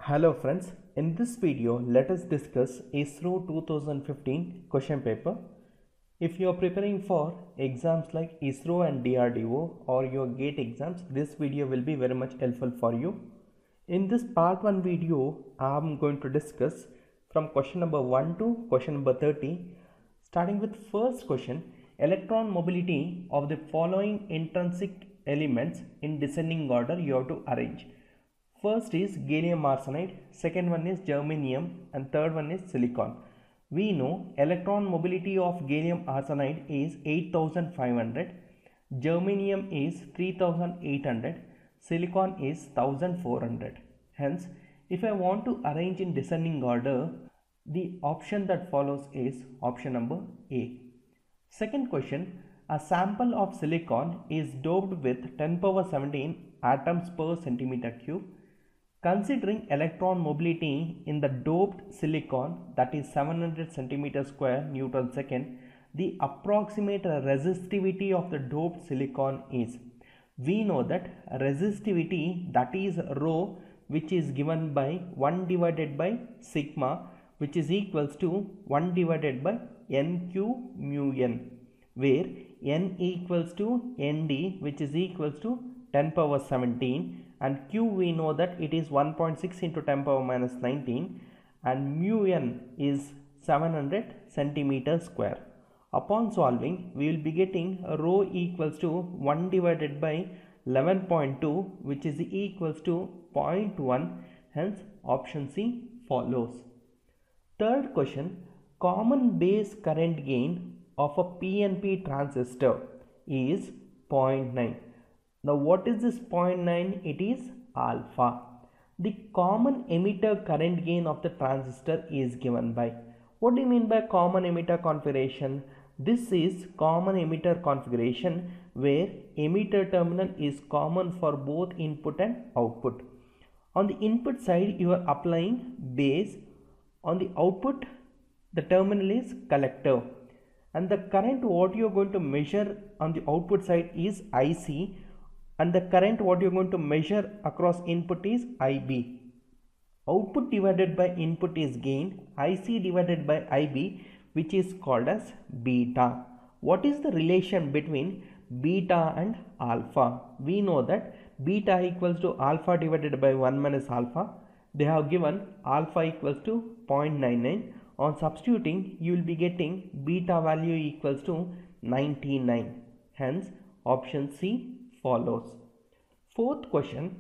Hello friends, in this video let us discuss ISRO 2015 question paper. If you are preparing for exams like ISRO and DRDO or your GATE exams, this video will be very much helpful for you. In this part 1 video, I am going to discuss from question number 1 to question number 30. Starting with first question, electron mobility of the following intrinsic elements in descending order you have to arrange. First is gallium arsenide, second one is germanium, and third one is silicon. We know electron mobility of gallium arsenide is 8500, germanium is 3800, silicon is 1400. Hence, if I want to arrange in descending order, the option that follows is option number A. Second question, a sample of silicon is doped with 10 power 17 atoms per centimeter cube. Considering electron mobility in the doped silicon, that is 700 centimeter square Newton second, the approximate resistivity of the doped silicon is. We know that resistivity, that is rho, which is given by 1 divided by sigma, which is equals to 1 divided by nq mu n, where n equals to nd, which is equals to 10 power 17, and q we know that it is 1.6 into 10 power minus 19, and mu n is 700 centimeter square. Upon solving, we will be getting rho equals to 1 divided by 11.2, which is equals to 0.1. Hence option C follows. Third question, common base current gain of a PNP transistor is 0.9. Now what is this 0.9? It is alpha. The common emitter current gain of the transistor is given by. What do you mean by common emitter configuration? This is common emitter configuration where emitter terminal is common for both input and output. On the input side you are applying base. On the output the terminal is collector. And the current what you are going to measure on the output side is IC. And the current what you are going to measure across input is IB. Output divided by input is gain, IC divided by IB, which is called as beta. What is the relation between beta and alpha? We know that beta equals to alpha divided by 1 minus alpha. They have given alpha equals to 0.99. On substituting, you will be getting beta value equals to 99. Hence, option C follows. Fourth question,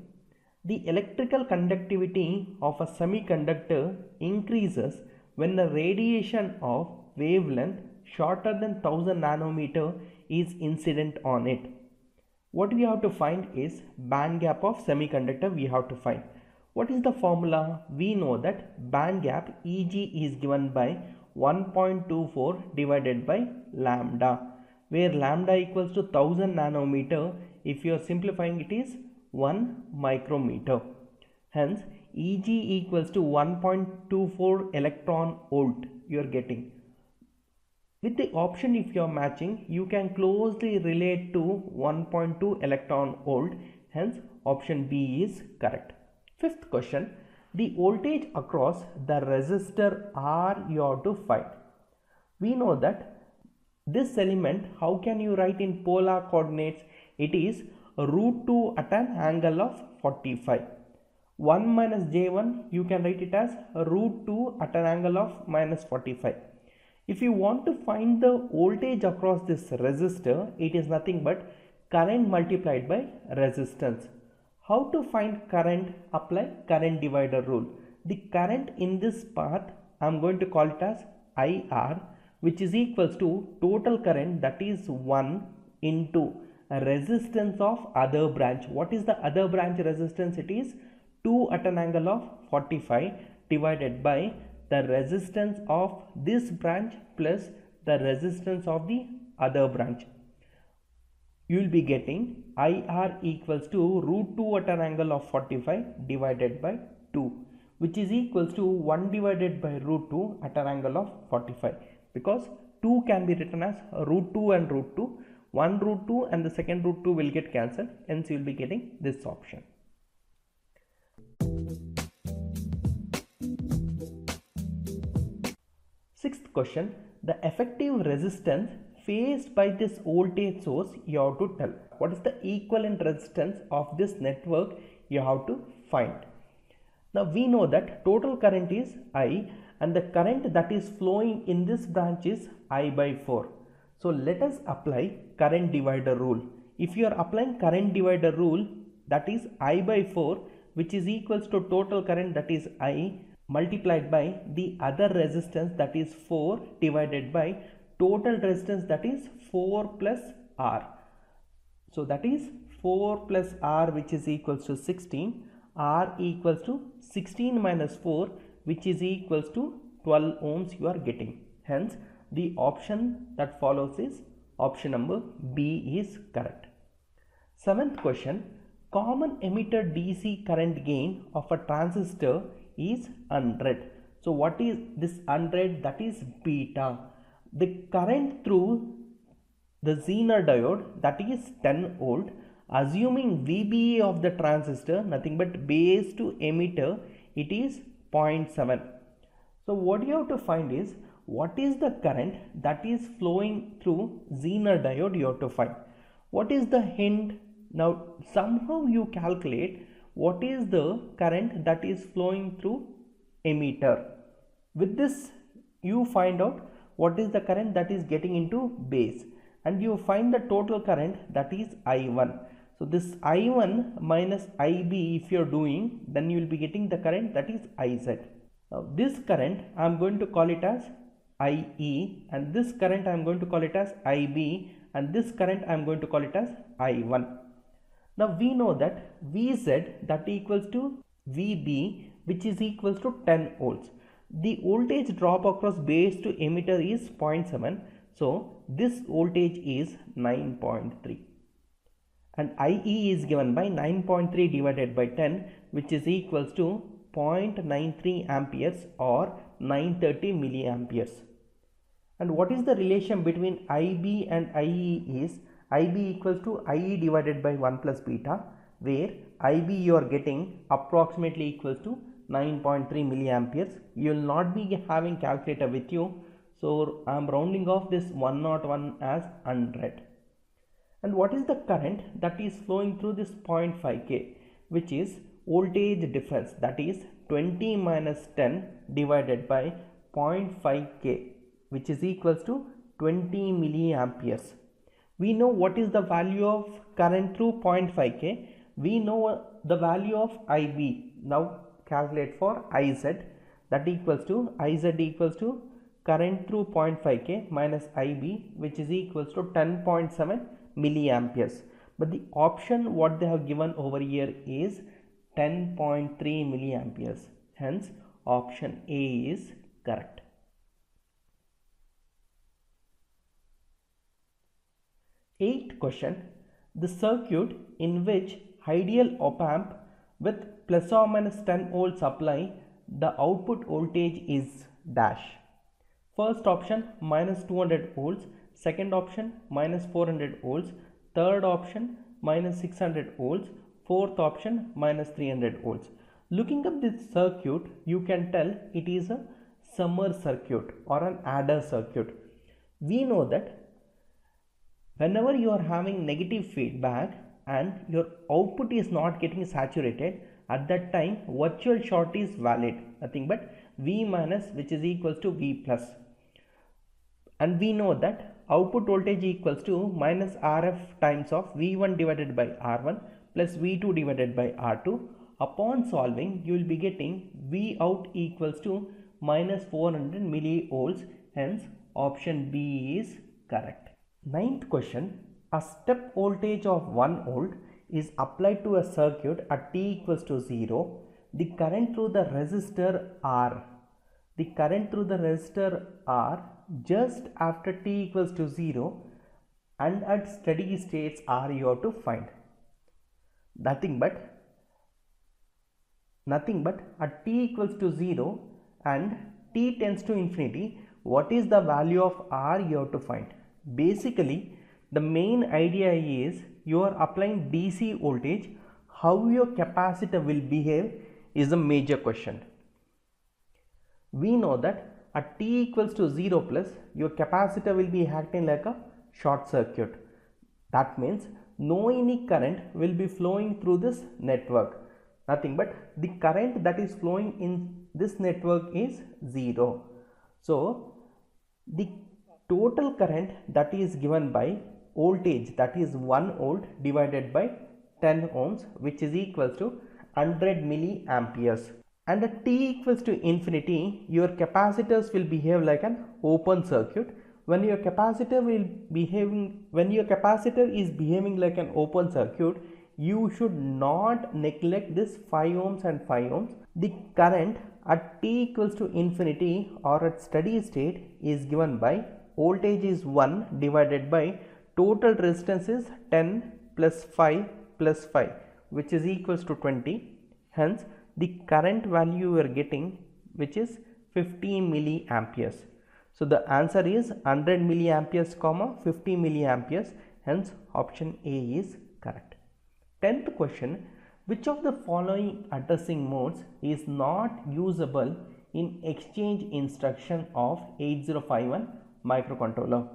the electrical conductivity of a semiconductor increases when the radiation of wavelength shorter than 1000 nanometer is incident on it. What we have to find is band gap of semiconductor we have to find. What is the formula? We know that band gap Eg is given by 1.24 divided by lambda, where lambda equals to 1000 nanometer. If you are simplifying, it is 1 micrometer. Hence, Eg equals to 1.24 electron volt you are getting. With the option if you are matching, you can closely relate to 1.2 electron volt. Hence, option B is correct. Fifth question, the voltage across the resistor R you have to find. We know that this element, how can you write in polar coordinates? It is root 2 at an angle of 45. 1 minus j1 you can write it as root 2 at an angle of minus 45. If you want to find the voltage across this resistor, it is nothing but current multiplied by resistance. How to find current? Apply current divider rule. The current in this part I am going to call it as IR, which is equals to total current, that is 1 into resistance of other branch. What is the other branch resistance? It is 2 at an angle of 45 divided by the resistance of this branch plus the resistance of the other branch. You will be getting IR equals to root 2 at an angle of 45 divided by 2, which is equals to 1 divided by root 2 at an angle of 45, because 2 can be written as root 2 and root 2. One root 2 and the second root 2 will get cancelled, hence you will be getting this option. question, the effective resistance faced by this voltage source you have to tell. What is the equivalent resistance of this network you have to find. Now we know that total current is I and the current that is flowing in this branch is I by 4. So let us apply current divider rule. If you are applying current divider rule, that is I by 4, which is equals to total current, that is I, multiplied by the other resistance, that is 4, divided by total resistance, that is 4 plus R. So that is 4 plus R, which is equals to 16. R equals to 16 minus 4, which is equals to 12 ohms you are getting. Hence the option that follows is option number B is correct. Seventh question, common emitter DC current gain of a transistor is 100. So what is this 100? That is beta. The current through the Zener diode, that is 10 volt. Assuming VBA of the transistor, nothing but base to emitter, it is 0.7. So what you have to find is, what is the current that is flowing through Zener diode you have to find. What is the hint? Now somehow you calculate what is the current that is flowing through emitter. With this you find out what is the current that is getting into base, and you find the total current, that is I1. So this I1 minus IB if you are doing, then you will be getting the current, that is IZ. Now this current I am going to call it as IE, and this current I am going to call it as IB, and this current I am going to call it as I1. Now we know that VZ that equals to VB, which is equals to 10 volts. The voltage drop across base to emitter is 0.7. So this voltage is 9.3. And IE is given by 9.3 divided by 10, which is equals to 0.93 amperes or 930 milliamperes. And what is the relation between IB and IE is IB equals to IE divided by 1 plus beta, where IB you are getting approximately equals to 9.3 milliamperes. You will not be having calculator with you, so I am rounding off this 101 as 100. And what is the current that is flowing through this 0.5K, which is voltage difference, that is 20 minus 10 divided by 0.5K, which is equals to 20 milliamperes. We know what is the value of current through 0.5K. We know the value of IB. Now calculate for IZ, that equals to IZ equals to current through 0.5K minus IB, which is equals to 10.7 milliamperes. But the option what they have given over here is 10.3 milliamperes. Hence option A is correct. Eighth question, the circuit in which ideal op-amp with plus or minus 10 volt supply, the output voltage is dash. First option minus 200 volts, second option minus 400 volts, third option minus 600 volts, fourth option minus 300 volts. Looking up this circuit, you can tell it is a summer circuit or an adder circuit. We know that whenever you are having negative feedback and your output is not getting saturated, at that time virtual short is valid, nothing but V minus, which is equals to V plus. And we know that output voltage equals to minus RF times of V1 divided by R1 plus V2 divided by R2. Upon solving, you will be getting V out equals to minus 400 millivolts. Hence option B is correct. Ninth question, a step voltage of 1 volt is applied to a circuit at t equals to 0. The current through the resistor R. The current through the resistor R just after t equals to 0 and at steady states R you have to find. Nothing but at t equals to 0 and t tends to infinity, what is the value of R you have to find. Basically, the main idea is you are applying DC voltage. How your capacitor will behave is a major question. We know that at t equals to 0 plus, your capacitor will be acting like a short circuit. That means no any current will be flowing through this network. Nothing but the current that is flowing in this network is 0. So the total current that is given by voltage, that is 1 volt divided by 10 ohms, which is equals to 100 milliamperes. And at t equals to infinity, your capacitors will behave like an open circuit. When your capacitor is behaving like an open circuit, you should not neglect this 5 ohms and 5 ohms. The current at t equals to infinity or at steady state is given by voltage is 1 divided by total resistance is 10 plus 5 plus 5, which is equals to 20. Hence the current value you are getting, which is 50 milliamperes. So the answer is 100 milliamperes, 50 milliamperes. Hence option A is correct. 10th question, which of the following addressing modes is not usable in exchange instruction of 8051 microcontroller?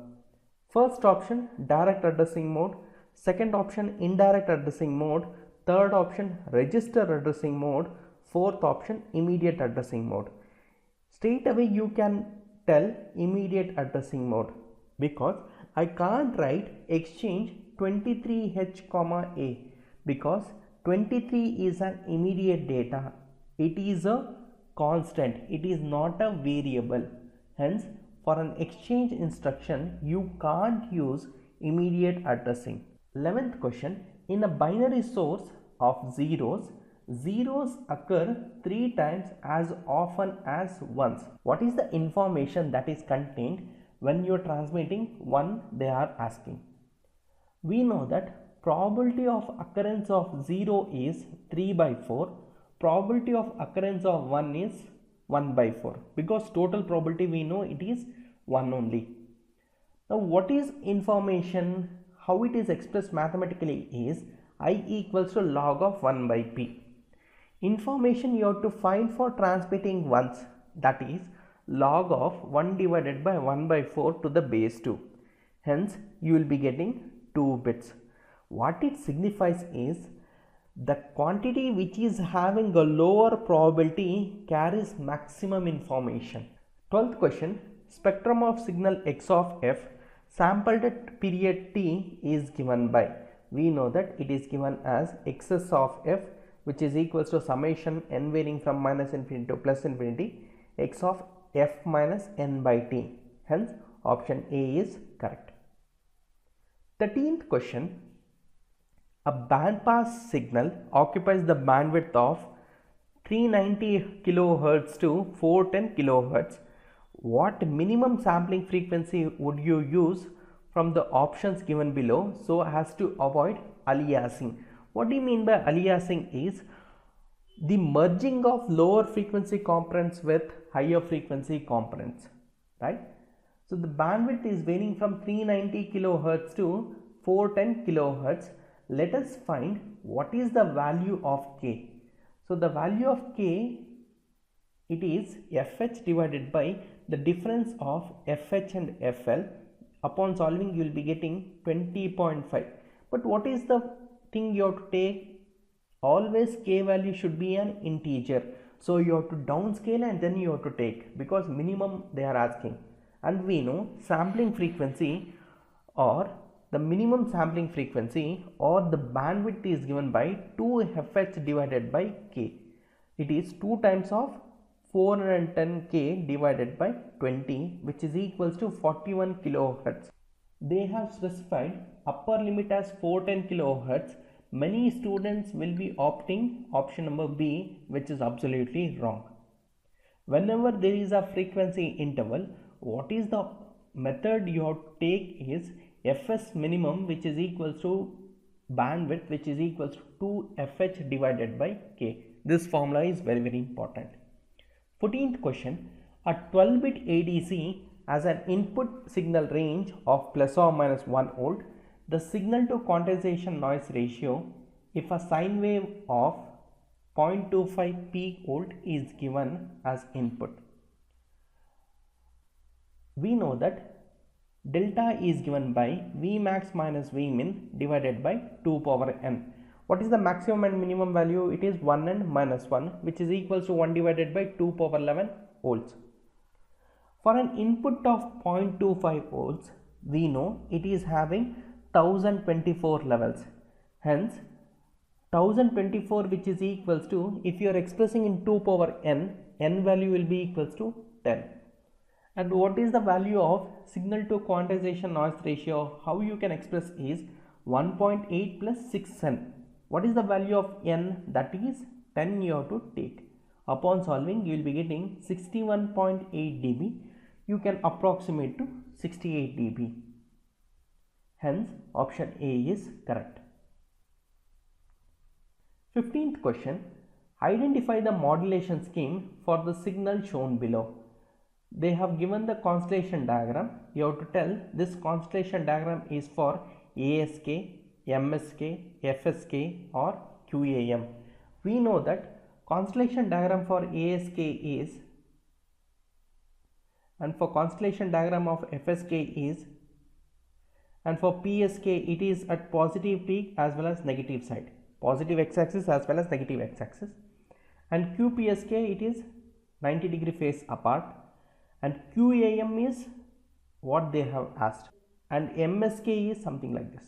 First option, direct addressing mode. Second option, indirect addressing mode. Third option, register addressing mode. Fourth option, immediate addressing mode. Straight away you can tell immediate addressing mode, because I can't write exchange 23H, A, because 23 is an immediate data. It is a constant. It is not a variable. Hence, for an exchange instruction, you can't use immediate addressing. 11th question, in a binary source of zeros, zeros occur 3 times as often as ones. What is the information that is contained when you are transmitting 1? They are asking. We know that probability of occurrence of 0 is 3 by 4. Probability of occurrence of 1 is 1 by 4, because total probability we know it is 1 only. Now what is information? How it is expressed mathematically is I equals to log of 1 by p. Information you have to find for transmitting ones, that is log of 1 divided by 1 by 4 to the base 2. Hence you will be getting 2 bits. What it signifies is the quantity which is having a lower probability carries maximum information. 12th question, spectrum of signal x of f sampled at period t is given by. We know that it is given as xs of f, which is equals to summation n varying from minus infinity to plus infinity x of f minus n by t. Hence option A is correct. 13th question, a bandpass signal occupies the bandwidth of 390 kHz to 410 kHz. What minimum sampling frequency would you use from the options given below so as to avoid aliasing? What do you mean by aliasing is the merging of lower frequency components with higher frequency components, right? So the bandwidth is varying from 390 kHz to 410 kHz. Let us find what is the value of k. So the value of k, it is fh divided by the difference of fh and fl. Upon solving you will be getting 20.5. But what is the thing you have to take? Always k value should be an integer. So you have to downscale and then you have to take, because minimum they are asking. And we know sampling frequency or the minimum sampling frequency or the bandwidth is given by 2fh divided by k. It is 2 times of 410k divided by 20, which is equals to 41 kHz. They have specified upper limit as 410 kHz. Many students will be opting option number B, which is absolutely wrong. Whenever there is a frequency interval, what is the method you have to take is fs minimum, which is equals to bandwidth, which is equals to 2fh divided by k. This formula is very important. 14th question, a 12-bit ADC has an input signal range of plus or minus 1 volt. The signal to quantization noise ratio, if a sine wave of 0.25 peak volt is given as input. We know that delta is given by Vmax minus Vmin divided by 2 power n. What is the maximum and minimum value? It is 1n minus 1, which is equals to 1 divided by 2 power 11 volts. For an input of 0.25 volts, we know it is having 1024 levels. Hence, 1024, which is equals to, if you are expressing in 2 power n, n value will be equals to 10. And what is the value of signal to quantization noise ratio? How you can express is 1.8 plus 6n. What is the value of n? That is 10 you have to take. Upon solving, you will be getting 61.8 dB. You can approximate to 68 dB. Hence, option A is correct. 15th question. Identify the modulation scheme for the signal shown below. They have given the constellation diagram. You have to tell this constellation diagram is for ASK, MSK, FSK or QAM. We know that constellation diagram for ASK is, and for constellation diagram of FSK is, and for PSK it is at positive peak as well as negative side, positive x-axis as well as negative x-axis, and QPSK it is 90 degree phase apart, and QAM is what they have asked, and MSK is something like this.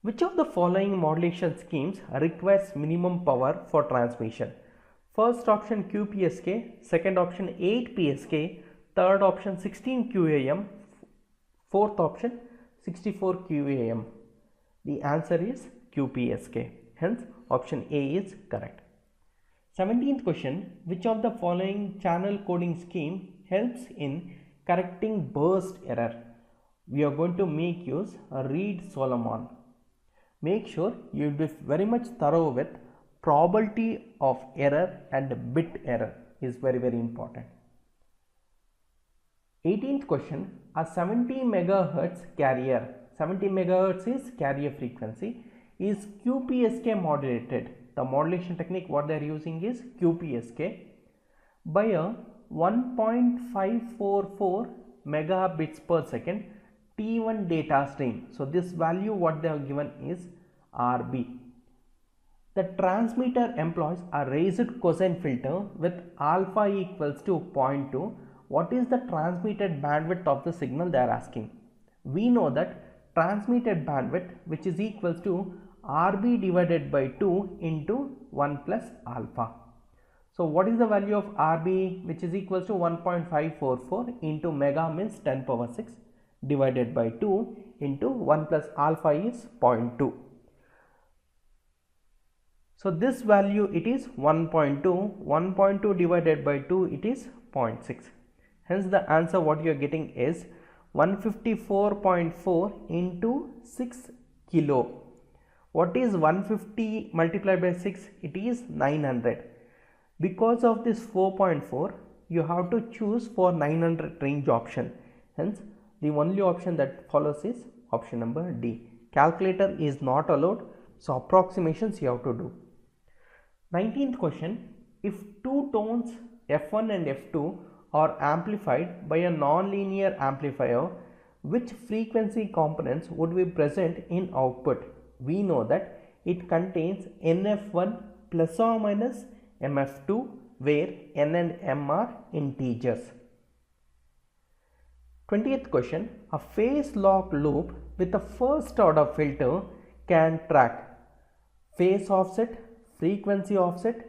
Which of the following modulation schemes requires minimum power for transmission? First option QPSK, second option 8 PSK, third option 16 QAM, fourth option 64 QAM. The answer is QPSK. Hence, option A is correct. 17th question. Which of the following channel coding scheme helps in correcting burst error? We are going to make use a Reed-Solomon. Make sure you will be very much thorough with probability of error and bit error is very important. 18th question. A 70 megahertz carrier, 70 megahertz is carrier frequency, is QPSK modulated. The modulation technique what they are using is QPSK by a 1.544 megabits per second T1 data stream. So this value what they have given is RB. The transmitter employs a raised cosine filter with alpha equals to 0.2. What is the transmitted bandwidth of the signal they are asking? We know that transmitted bandwidth which is equals to RB divided by 2 into 1 plus alpha. So what is the value of RB, which is equals to 1.544 into mega means 10 power 6 divided by 2 into 1 plus alpha is 0.2. So this value it is 1.2 divided by 2 it is 0.6. Hence the answer what you are getting is 154.4 into 6 kilo. What is 150 multiplied by 6? It is 900. Because of this 4.4, you have to choose for 900 range option. Hence, the only option that follows is option number D. Calculator is not allowed, so approximations you have to do. 19th question. If two tones F1 and F2 are amplified by a non-linear amplifier, which frequency components would be present in output? We know that it contains NF1 plus or minus MF2, where N and M are integers. 20th question. A phase lock loop with a first order filter can track phase offset, frequency offset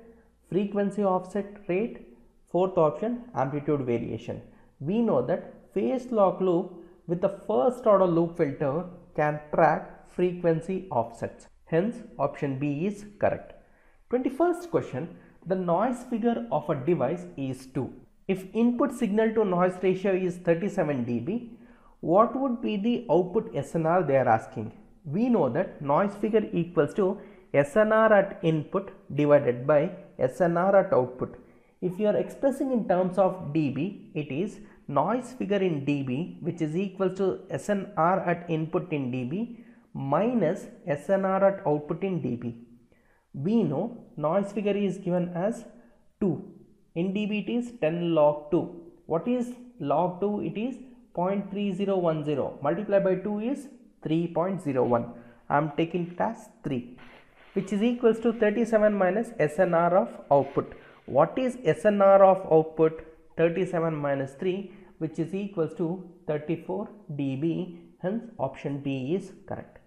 rate, fourth option amplitude variation. We know that phase lock loop with the first order loop filter can track frequency offsets. Hence, option B is correct. 21st question. The noise figure of a device is 2. If input signal to noise ratio is 37 dB, what would be the output SNR they are asking? We know that noise figure equals to SNR at input divided by SNR at output. If you are expressing in terms of dB, it is noise figure in dB, which is equal to SNR at input in dB minus SNR at output in dB. We know noise figure is given as 2. In dB it is 10 log 2. What is log 2? It is 0.3010. Multiply by 2 is 3.01. I am taking it as 3, which is equals to 37 minus SNR of output. What is SNR of output? 37 minus 3, which is equals to 34 dB. Hence option B is correct.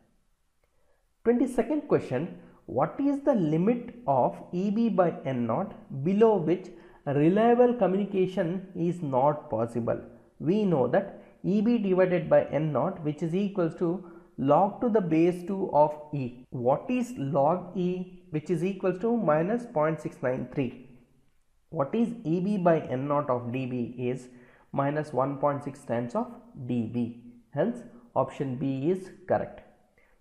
22nd question. What is the limit of EB by N0 below which reliable communication is not possible? We know that EB divided by N0, which is equals to log to the base 2 of E. What is log E, which is equals to minus 0.693? What is EB by N0 of dB is minus 1.6 times of dB. Hence option B is correct.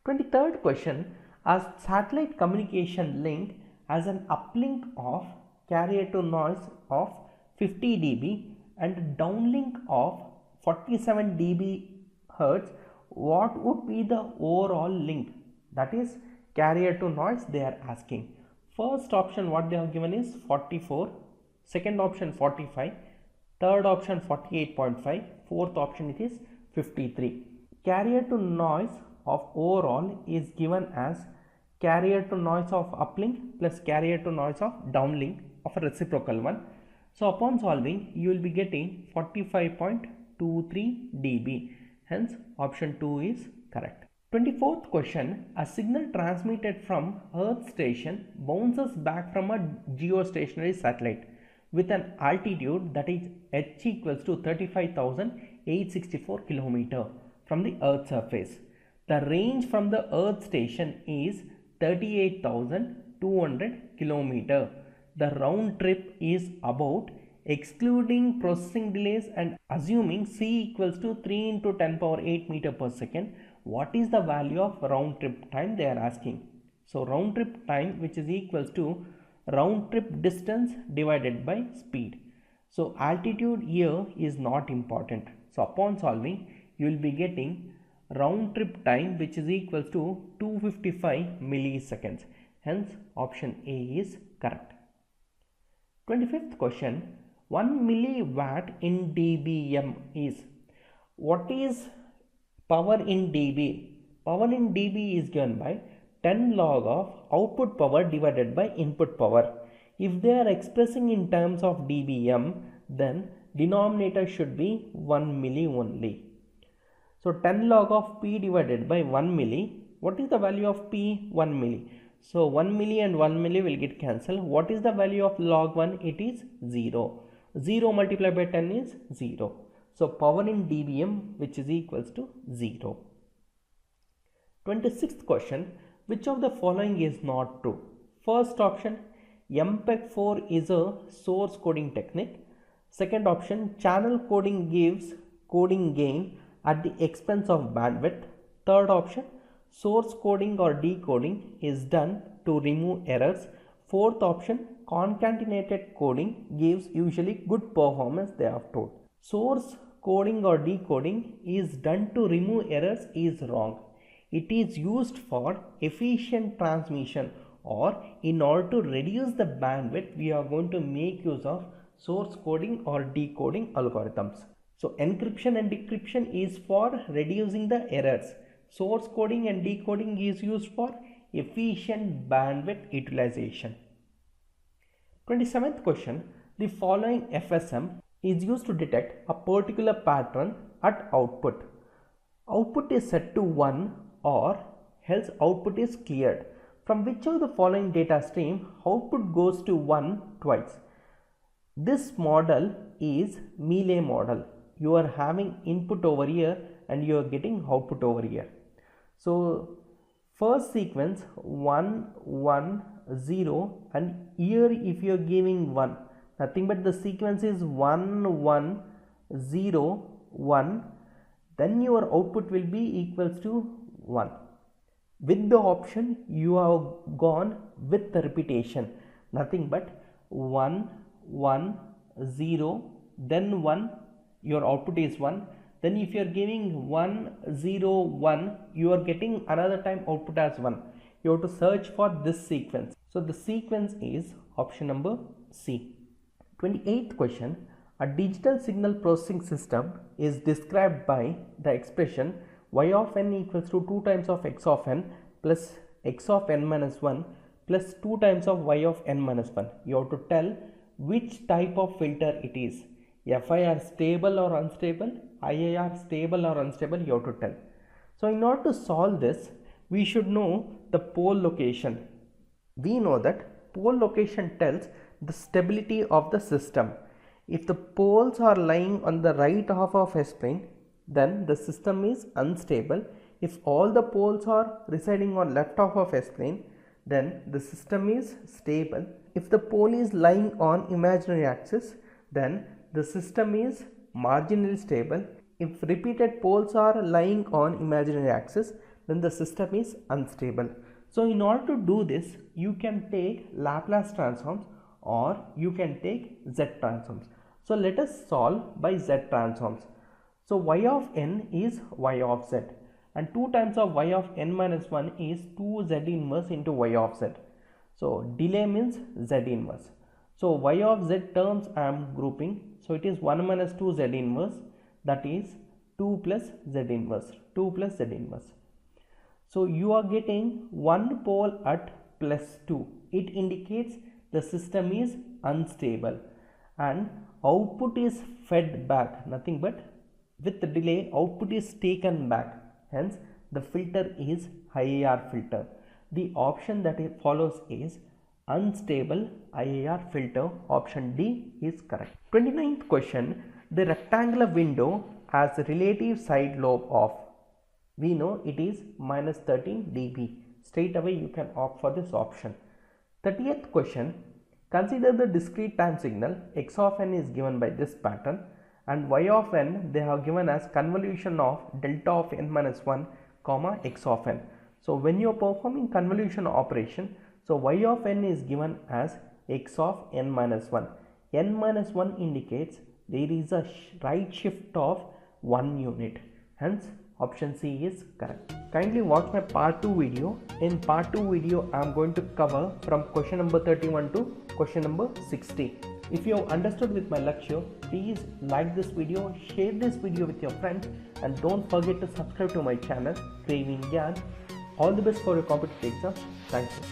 23rd question. A satellite communication link has an uplink of carrier to noise of 50 dB and downlink of 47 dB hertz. What would be the overall link? That is carrier to noise they are asking. First option what they have given is 44, second option 45, third option 48.5, fourth option it is 53. Carrier to noise of overall is given as carrier to noise of uplink plus carrier to noise of downlink of a reciprocal one. So upon solving you will be getting 45.23 dB. Hence option 2 is correct. 24th question. A signal transmitted from Earth station bounces back from a geostationary satellite with an altitude that is h equals to 35,864 km from the Earth surface. The range from the Earth station is 38,200 km. The round trip is about, excluding processing delays and assuming c equals to 3 into 10 power 8 meter per second. What is the value of round trip time they are asking? So round trip time, which is equals to round trip distance divided by speed. So altitude here is not important. So upon solving you will be getting round trip time, which is equals to 255 milliseconds. Hence option A is correct. 25th question. 1 milliwatt in dBm is, what is power in dB? Power in dB is given by 10 log of output power divided by input power. If they are expressing in terms of dBm, then denominator should be 1 milli only. So 10 log of P divided by 1 milli. What is the value of P? 1 milli. So 1 milli and 1 milli will get cancelled. What is the value of log 1? It is 0. 0 multiplied by 10 is 0. So power in dBm, which is equals to 0. 26th question. Which of the following is not true? First option, MPEG-4 is a source coding technique. Second option, channel coding gives coding gain at the expense of bandwidth. Third option, source coding or decoding is done to remove errors. Fourth option, concatenated coding gives usually good performance, they have told. Source coding or decoding is done to remove errors is wrong. It is used for efficient transmission, or in order to reduce the bandwidth we are going to make use of source coding or decoding algorithms. So encryption and decryption is for reducing the errors. Source coding and decoding is used for efficient bandwidth utilization. 27th question. The following FSM is used to detect a particular pattern at output. Output is set to 1 or else output is cleared. From which of the following data stream output goes to 1 twice? This model is Mealy model. You are having input over here and you are getting output over here. So first sequence 1 1 0, and here if you are giving 1, nothing but the sequence is 1 1 0 1, then your output will be equals to 1. With the option you have gone with the repetition, nothing but 1 1 0 then 1, your output is 1. Then if you are giving 1 0 1, you are getting another time output as 1. You have to search for this sequence. So the sequence is option number C. 28th question. A digital signal processing system is described by the expression y of n equals to 2 times of x of n plus x of n minus 1 plus 2 times of y of n minus 1. You have to tell which type of filter it is. FIR stable or unstable, IIR stable or unstable, you have to tell. So in order to solve this, we should know the pole location. We know that pole location tells the stability of the system. If the poles are lying on the right half of S-plane, then the system is unstable. If all the poles are residing on left half of S-plane, then the system is stable. If the pole is lying on imaginary axis, then the system is marginally stable. If repeated poles are lying on imaginary axis, then the system is unstable. So in order to do this, you can take Laplace transforms or you can take Z transforms. So let us solve by Z transforms. So y of n is y of z, and 2 times of y of n minus 1 is 2z inverse into y of z. So delay means z inverse. So y of z terms I am grouping. So it is 1 minus 2 z inverse, that is 2 plus z inverse, 2 plus z inverse. So you are getting one pole at plus 2. It indicates the system is unstable and output is fed back, nothing but with the delay output is taken back. Hence the filter is IIR filter. The option that follows is unstable IIR filter. Option D is correct. 29th question. The rectangular window has relative side lobe of, we know it is minus 13 dB. Straight away you can opt for this option. 30th question. Consider the discrete time signal. X of n is given by this pattern and y of n they have given as convolution of delta of n minus 1 comma x of n. So when you are performing convolution operation, so y of n is given as x of n minus 1. N minus 1 indicates there is a right shift of 1 unit. Hence option C is correct. Kindly watch my part 2 video. In part 2 video I am going to cover from question number 31 to question number 60. If you have understood with my lecture, please like this video, share this video with your friends, and don't forget to subscribe to my channel Craving Gyan. All the best for your competitive exams. Thank you.